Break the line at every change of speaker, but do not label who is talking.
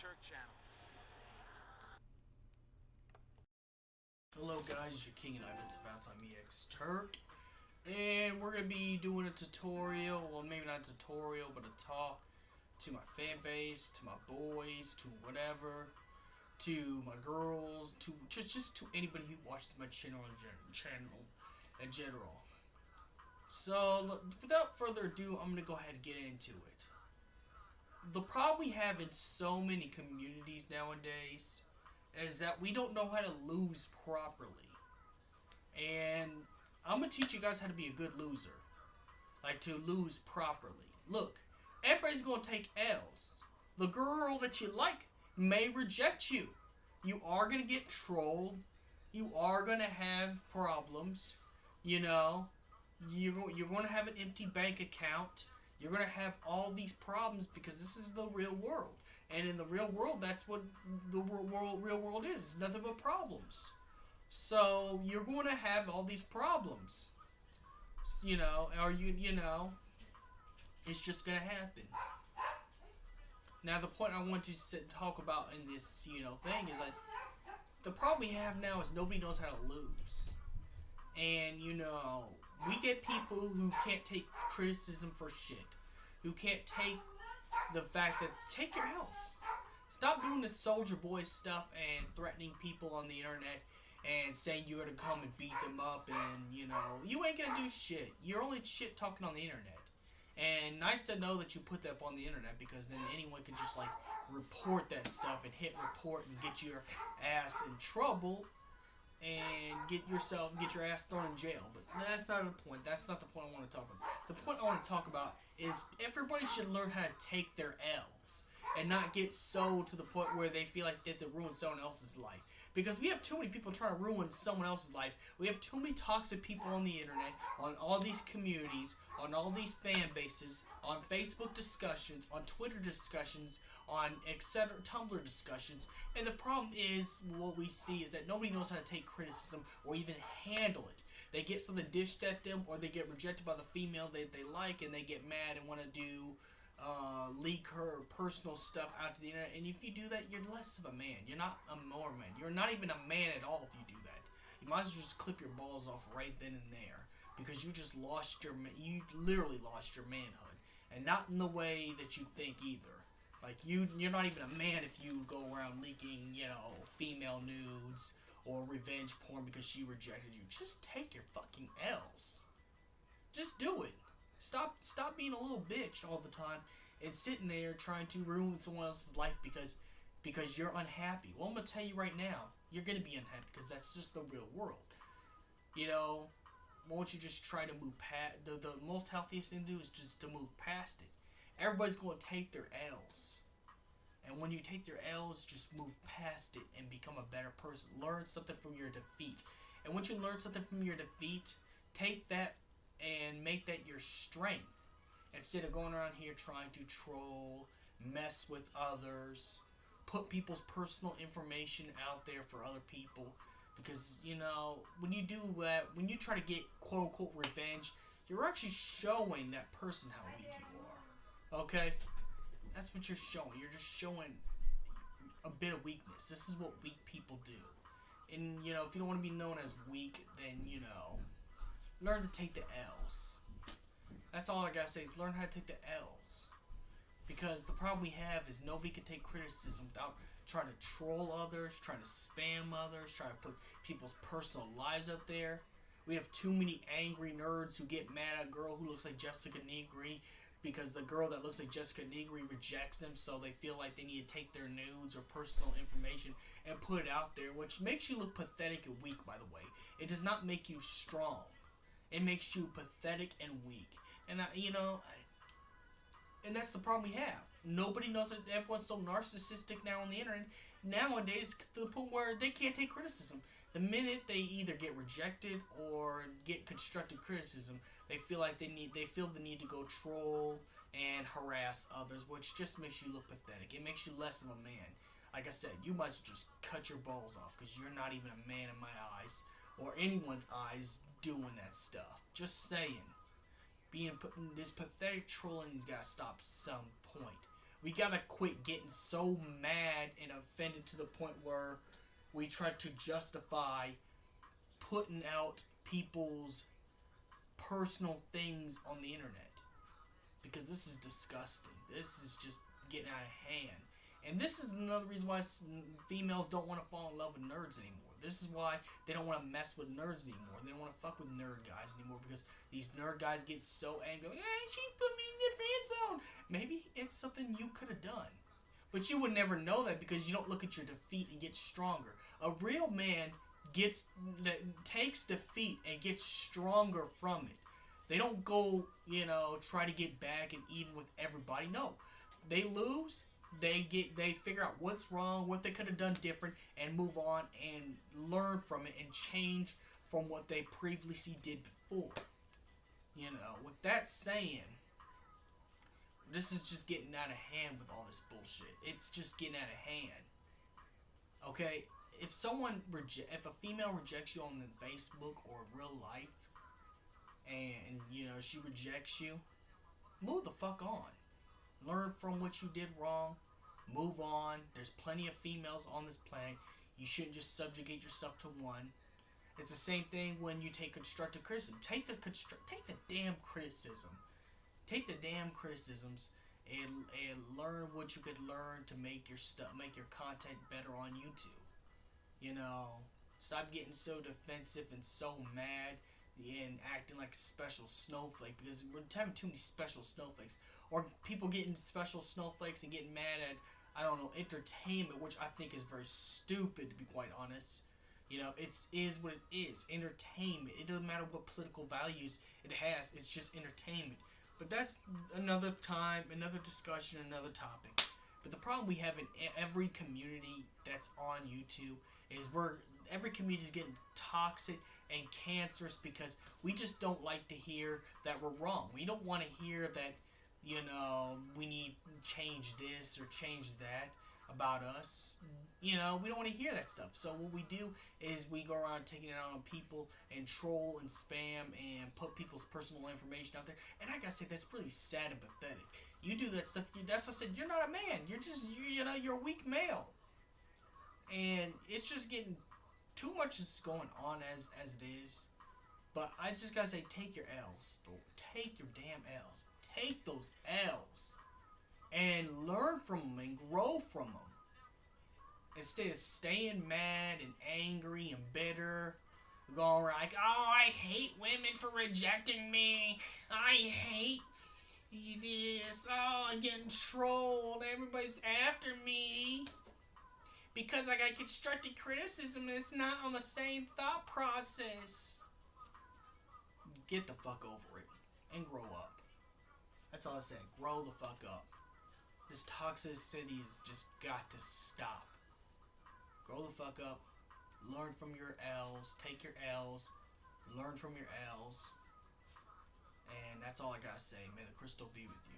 Turk channel.
Hello guys, your king and I, it's about time EX Turk, and we're gonna be doing a tutorial. Well, maybe not a tutorial, but a talk to my fan base, to my boys, to whatever, to my girls, to just to anybody who watches my channel in general. So, without further ado, I'm gonna go ahead and get into it. The problem we have in so many communities nowadays is that we don't know how to lose properly. And I'm gonna teach you guys how to be a good loser. Like, to lose properly. Look, everybody's gonna take L's. The girl that you like may reject you. You are gonna get trolled. You are gonna have problems. You know, you're gonna have an empty bank account. You're gonna have all these problems because this is the real world. And in the real world, that's what the real world is. It's nothing but problems. So you're going to have all these problems, you know, or you know, it's just going to happen. Now, the point I want to talk about in this, thing is that the problem we have now is nobody knows how to lose. And, we get people who can't take criticism for shit, who can't take the fact that take your house. Stop doing this soldier boy stuff and threatening people on the internet and saying you're gonna come and beat them up, and you ain't gonna do shit. You're only shit talking on the internet. And nice to know that you put that up on the internet, because then anyone can just like report that stuff and hit report and get your ass in trouble and get your ass thrown in jail. But that's not the point. That's not the point I want to talk about. The point I want to talk about is everybody should learn how to take their L's and not get so to the point where they feel like they have to ruin someone else's life. Because we have too many people trying to ruin someone else's life. We have too many toxic people on the internet, on all these communities, on all these fan bases, on Facebook discussions, on Twitter discussions, on etc. Tumblr discussions. And the problem is, what we see is that nobody knows how to take criticism or even handle it. They get something dished at them, or they get rejected by the female that they like, and they get mad and want to leak her personal stuff out to the internet. And if you do that, you're less of a man. You're not a more man. You're not even a man at all if you do that. You might as well just clip your balls off right then and there, because you just you literally lost your manhood, and not in the way that you think either. Like, you're not even a man if you go around leaking, female nudes or revenge porn because she rejected you. Just take your fucking L's. Just do it. Stop being a little bitch all the time and sitting there trying to ruin someone else's life because you're unhappy. Well, I'm gonna tell you right now, you're gonna be unhappy because that's just the real world. Why don't you just try to move past the most healthiest thing to do is just to move past it. Everybody's going to take their L's. And when you take their L's, just move past it and become a better person. Learn something from your defeat. And once you learn something from your defeat, take that and make that your strength. Instead of going around here trying to troll, mess with others, put people's personal information out there for other people. Because, when you do that, when you try to get quote-unquote revenge, you're actually showing that person how weak you are. Okay? That's what you're showing. You're just showing a bit of weakness. This is what weak people do. And, if you don't want to be known as weak, then, learn to take the L's. That's all I gotta say is learn how to take the L's. Because the problem we have is nobody can take criticism without trying to troll others, trying to spam others, trying to put people's personal lives up there. We have too many angry nerds who get mad at a girl who looks like Jessica Negri because the girl that looks like Jessica Negri rejects them, so they feel like they need to take their nudes or personal information and put it out there, which makes you look pathetic and weak, by the way. It does not make you strong. It makes you pathetic and weak. And, and that's the problem we have. Nobody knows that everyone's so narcissistic now on the internet. Nowadays, to the point where they can't take criticism. The minute they either get rejected or get constructive criticism, they feel the need to go troll and harass others, which just makes you look pathetic. It makes you less of a man. Like I said, you must just cut your balls off, because you're not even a man in my eyes, or anyone's eyes, doing that stuff. Just saying. This pathetic trolling has got to stop some point. We gotta quit getting so mad and offended to the point where we try to justify putting out people's personal things on the internet. Because this is disgusting. This is just getting out of hand. And this is another reason why females don't want to fall in love with nerds anymore. This is why they don't want to mess with nerds anymore. They don't want to fuck with nerd guys anymore because these nerd guys get so angry. Like, hey, she put me in the friend zone. Maybe it's something you could have done. But you would never know that because you don't look at your defeat and get stronger. A real man takes defeat and gets stronger from it. They don't go, try to get back and even with everybody. No. They lose. They figure out what's wrong, what they could have done different, and move on and learn from it and change from what they previously did before. With that saying, this is just getting out of hand with all this bullshit. It's just getting out of hand. Okay? If a female rejects you on the Facebook or real life, and, she rejects you, move the fuck on. Learn from what you did wrong. Move on. There's plenty of females on this planet. You shouldn't just subjugate yourself to one. It's the same thing when you take constructive criticism. Take the damn criticism. Take the damn criticisms and learn what you could learn to make your content better on YouTube. Stop getting so defensive and so mad and acting like a special snowflake because we're having too many special snowflakes. Or people getting special snowflakes and getting mad at, entertainment, which I think is very stupid, to be quite honest. It is what it is. Entertainment. It doesn't matter what political values it has. It's just entertainment. But that's another time, another discussion, another topic. But the problem we have in every community that's on YouTube is every community is getting toxic and cancerous because we just don't like to hear that we're wrong. We don't want to hear that, we need to change this or change that about us. We don't want to hear that stuff. So what we do is we go around taking it out on people and troll and spam and put people's personal information out there. And I gotta say, that's really sad and pathetic. You do that stuff. That's what I said. You're not a man. You're a weak male. And it's just getting too much is going on as it is. But I just gotta say, take your L's, bro. Take your damn L's. Take those L's. And learn from them and grow from them. Instead of staying mad and angry and bitter. Going like, oh, I hate women for rejecting me. I hate this. Oh, I'm getting trolled. Everybody's after me. Because I got constructive criticism and it's not on the same thought process. Get the fuck over it. And grow up. That's all I said. Grow the fuck up. This toxicity's just got to stop. Grow the fuck up. Learn from your L's. Take your L's. Learn from your L's. And that's all I gotta say. May the crystal be with you.